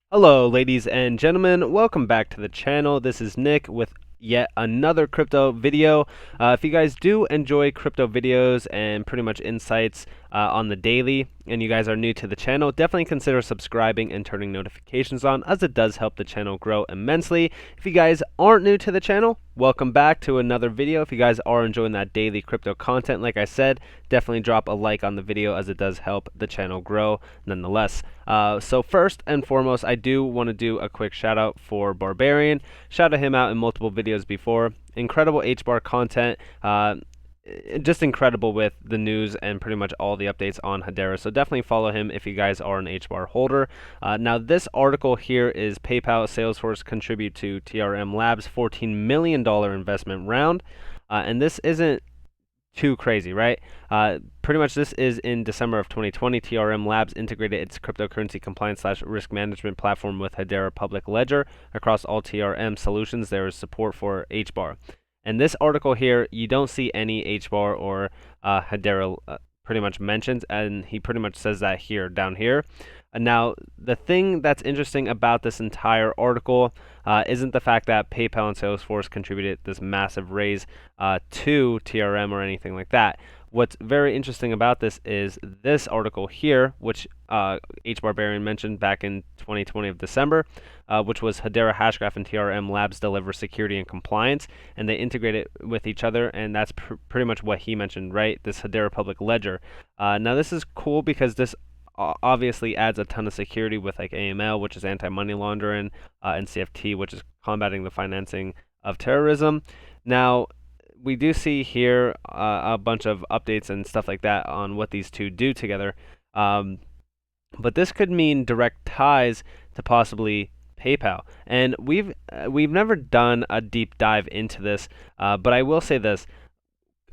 Hello ladies and gentlemen, welcome back to the channel. This is Nick with yet another crypto video. If you guys do enjoy crypto videos and pretty much insights on the daily, and you guys are new to the channel, definitely consider subscribing and turning notifications on, as it does help the channel grow immensely. If you guys aren't new to the channel, welcome back to another video. If you guys are enjoying that daily crypto content, like I said, definitely drop a like on the video, as it does help the channel grow nonetheless. So first and foremost, I do want to do a quick shout out for Barbarian. Shouted him out in multiple videos before. Incredible Hbar content. Just incredible with the news and pretty much all the updates on Hedera. So definitely follow him if you guys are an Hbar holder. Now this article here is PayPal Salesforce contribute to TRM Labs $14 million investment round. And this isn't too crazy, right? Pretty much this is in December of 2020. TRM Labs integrated its cryptocurrency compliance / risk management platform with Hedera Public Ledger. Across all TRM solutions, there is support for Hbar. And this article here, you don't see any Hbar or Hedera pretty much mentions, and he pretty much says that here, down here. Now, the thing that's interesting about this entire article isn't the fact that PayPal and Salesforce contributed this massive raise to TRM or anything like that. What's very interesting about this is this article here, which Barbarian mentioned back in 2020 of December, which was Hedera Hashgraph and TRM Labs deliver security and compliance, and they integrate it with each other, and that's pretty much what he mentioned, right? This Hedera Public Ledger. Now, this is cool because this obviously adds a ton of security with like AML, which is anti-money laundering, and CFT, which is combating the financing of terrorism. Now, we do see here a bunch of updates and stuff like that on what these two do together. But this could mean direct ties to possibly PayPal. And we've never done a deep dive into this, but I will say this.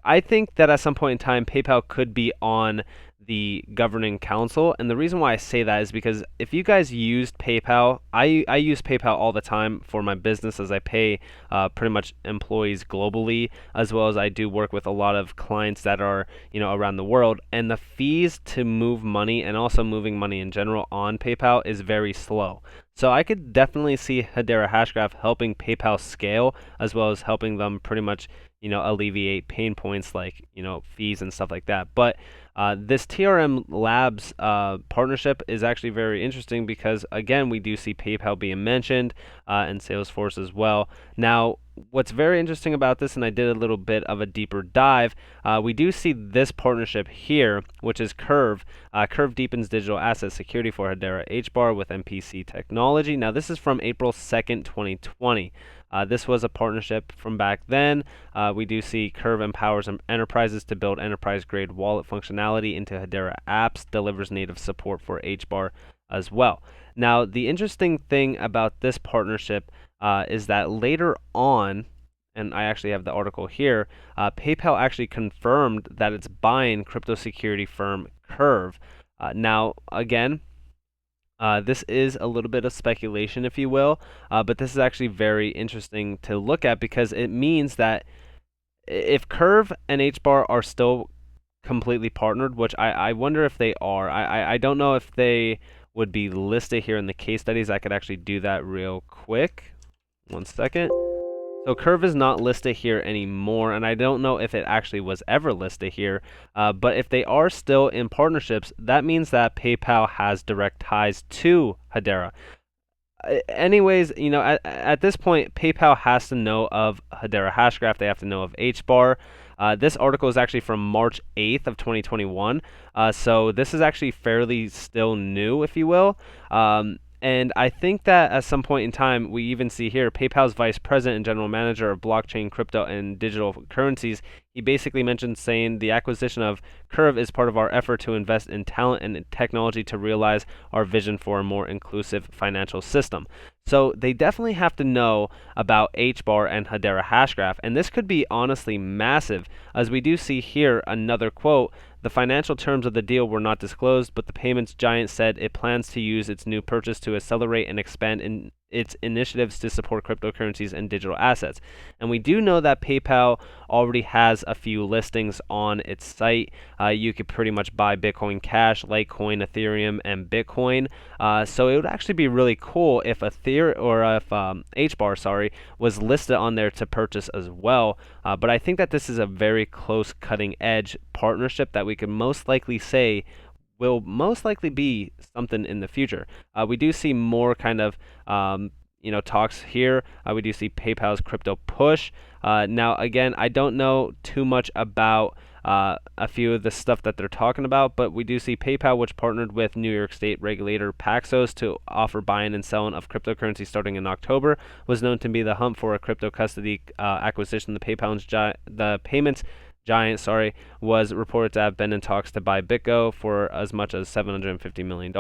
I think that at some point in time, PayPal could be on the governing council, and the reason why I say that is because if you guys used PayPal, I use PayPal all the time for my business, as I pay pretty much employees globally, as well as I do work with a lot of clients that are around the world, and the fees to move money and also moving money in general on PayPal is very slow. So I could definitely see Hedera Hashgraph helping PayPal scale, as well as helping them pretty much alleviate pain points like fees and stuff like that. But this TRM Labs partnership is actually very interesting because, again, we do see PayPal being mentioned and Salesforce as well. Now, what's very interesting about this, and I did a little bit of a deeper dive, we do see this partnership here, which is Curve. Curve deepens digital asset security for Hedera Hbar with MPC technology. Now, this is from April 2nd, 2020. This was a partnership from back then. We do see Curve empowers enterprises to build enterprise-grade wallet functionality into Hedera apps, delivers native support for Hbar as well. Now, the interesting thing about this partnership is that later on, and I actually have the article here, PayPal actually confirmed that it's buying crypto security firm Curve. Now, again, this is a little bit of speculation, if you will, but this is actually very interesting to look at because it means that if Curve and Hbar are still completely partnered, which I wonder if they are. I don't know if they would be listed here in the case studies. I could actually do that real quick. One second. So Curve is not listed here anymore, and I don't know if it actually was ever listed here. But if they are still in partnerships, that means that PayPal has direct ties to Hedera. Anyways, at this point, PayPal has to know of Hedera Hashgraph. They have to know of Hbar. This article is actually from March 8th of 2021. So this is actually fairly still new, if you will. And I think that at some point in time, we even see here PayPal's vice president and general manager of blockchain, crypto, and digital currencies. He basically mentioned saying the acquisition of Curve is part of our effort to invest in talent and technology to realize our vision for a more inclusive financial system. So they definitely have to know about Hbar and Hedera Hashgraph, and this could be honestly massive, as we do see here another quote. The financial terms of the deal were not disclosed, but the payments giant said it plans to use its new purchase to accelerate and expand its initiatives to support cryptocurrencies and digital assets. And we do know that PayPal already has a few listings on its site. You could pretty much buy Bitcoin Cash, Litecoin, Ethereum, and Bitcoin. So it would actually be really cool if Hbar, was listed on there to purchase as well. But I think that this is a very close cutting edge partnership that we could most likely say will most likely be something in the future. We do see more kind of talks here. We do see PayPal's crypto push. Now, again, I don't know too much about a few of the stuff that they're talking about, but we do see PayPal, which partnered with New York State regulator Paxos to offer buying and selling of cryptocurrency starting in October, was known to be the hump for a crypto custody acquisition. The payments giant, was reported to have been in talks to buy BitGo for as much as $750 million.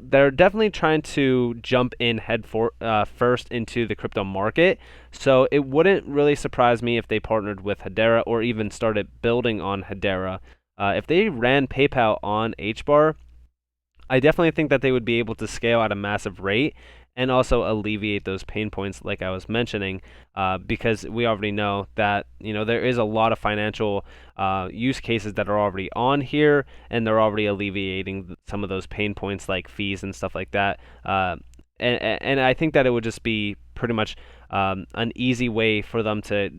They're definitely trying to jump in first into the crypto market, so it wouldn't really surprise me if they partnered with Hedera or even started building on Hedera. If they ran PayPal on Hbar, I definitely think that they would be able to scale at a massive rate and also alleviate those pain points like I was mentioning, because we already know that there is a lot of financial use cases that are already on here, and they're already alleviating some of those pain points like fees and stuff like that. And I think that it would just be pretty much an easy way for them to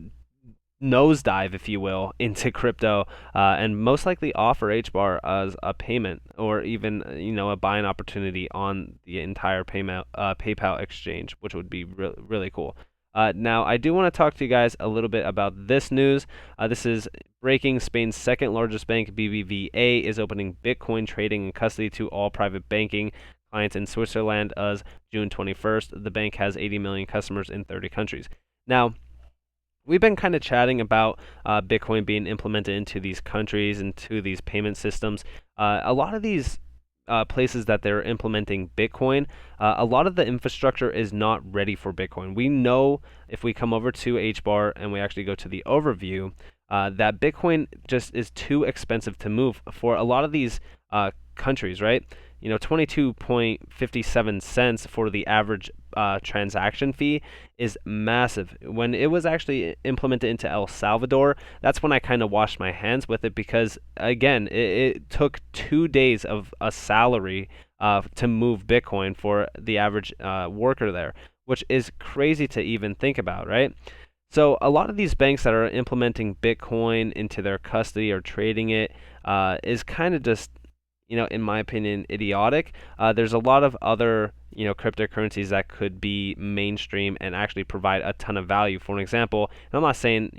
nosedive, if you will, into crypto, and most likely offer Hbar as a payment or even a buying opportunity on the entire PayPal exchange, which would be really cool. Now, I do want to talk to you guys a little bit about this news. This is breaking. Spain's second largest bank, BBVA, is opening Bitcoin trading and custody to all private banking clients in Switzerland as June 21st. The bank has 80 million customers in 30 countries. Now, we've been kind of chatting about Bitcoin being implemented into these countries, into these payment systems. A lot of these places that they're implementing Bitcoin, a lot of the infrastructure is not ready for Bitcoin. We know if we come over to Hbar and we actually go to the overview, that Bitcoin just is too expensive to move for a lot of these countries, right? 22.57 cents for the average transaction fee is massive. When it was actually implemented into El Salvador, that's when I kind of washed my hands with it, because again, it took 2 days of a salary to move Bitcoin for the average worker there, which is crazy to even think about, right? So a lot of these banks that are implementing Bitcoin into their custody or trading it is kind of just, in my opinion, idiotic. There's a lot of other, cryptocurrencies that could be mainstream and actually provide a ton of value. For an example, and I'm not saying,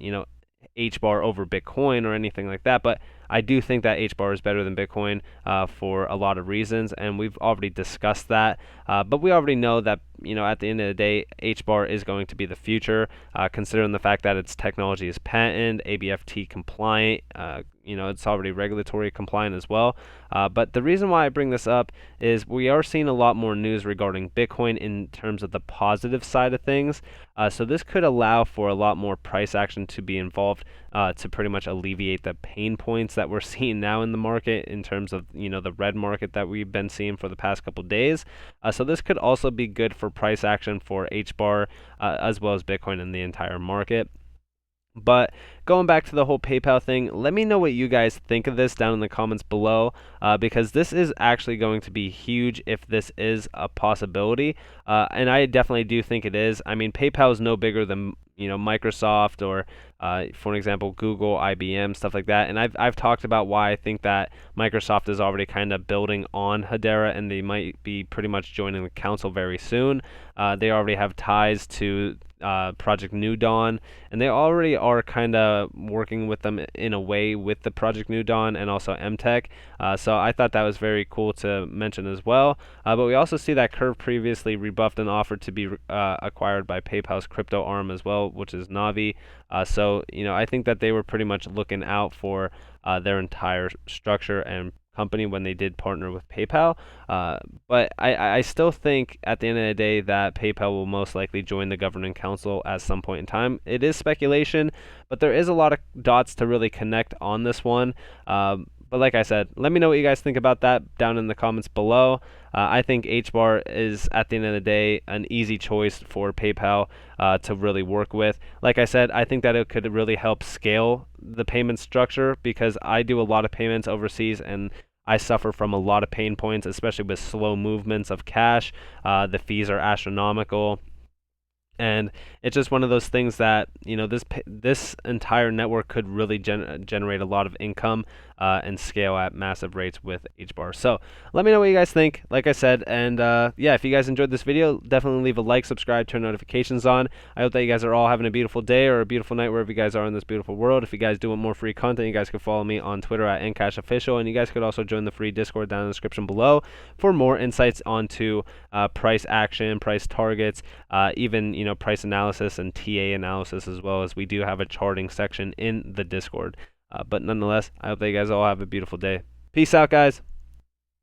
Hbar over Bitcoin or anything like that, but I do think that Hbar is better than Bitcoin for a lot of reasons, and we've already discussed that. But we already know that, at the end of the day, Hbar is going to be the future, considering the fact that its technology is patented, ABFT compliant, it's already regulatory compliant as well. But the reason why I bring this up is we are seeing a lot more news regarding Bitcoin in terms of the positive side of things. So this could allow for a lot more price action to be involved to pretty much alleviate the pain points that we're seeing now in the market in terms of, the red market that we've been seeing for the past couple days. So this could also be good for price action for Hbar as well as Bitcoin in the entire market. But going back to the whole PayPal thing, let me know what you guys think of this down in the comments below, because this is actually going to be huge if this is a possibility, and I definitely do think it is. I mean, PayPal is no bigger than Microsoft or, for example, Google, IBM, stuff like that. And I've talked about why I think that Microsoft is already kind of building on Hedera, and they might be pretty much joining the council very soon. They already have ties to Project New Dawn, and they already are kind of working with them in a way with the Project New Dawn and also MTech. So I thought that was very cool to mention as well. But we also see that Curve previously rebuffed an offer to be acquired by PayPal's crypto arm as well, which is Navi. So I think that they were pretty much looking out for their entire structure and company when they did partner with PayPal. But I still think at the end of the day that PayPal will most likely join the governing council at some point in time. It is speculation, but there is a lot of dots to really connect on this one. But like I said, let me know what you guys think about that down in the comments below. I think Hbar is, at the end of the day, an easy choice for PayPal to really work with. Like I said, I think that it could really help scale the payment structure, because I do a lot of payments overseas and I suffer from a lot of pain points, especially with slow movements of cash. The fees are astronomical. And it's just one of those things that, you know, this entire network could really generate a lot of income and scale at massive rates with Hbar. So let me know what you guys think, like I said. And yeah, if you guys enjoyed this video, definitely leave a like, subscribe, turn notifications on. I hope that you guys are all having a beautiful day or a beautiful night wherever you guys are in this beautiful world. If you guys do want more free content, you guys can follow me on Twitter at NCashOfficial, and you guys could also join the free Discord down in the description below for more insights onto price action, price targets, even, you know, price analysis and TA analysis, as well as we do have a charting section in the Discord. But nonetheless, I hope that you guys all have a beautiful day. Peace out, guys.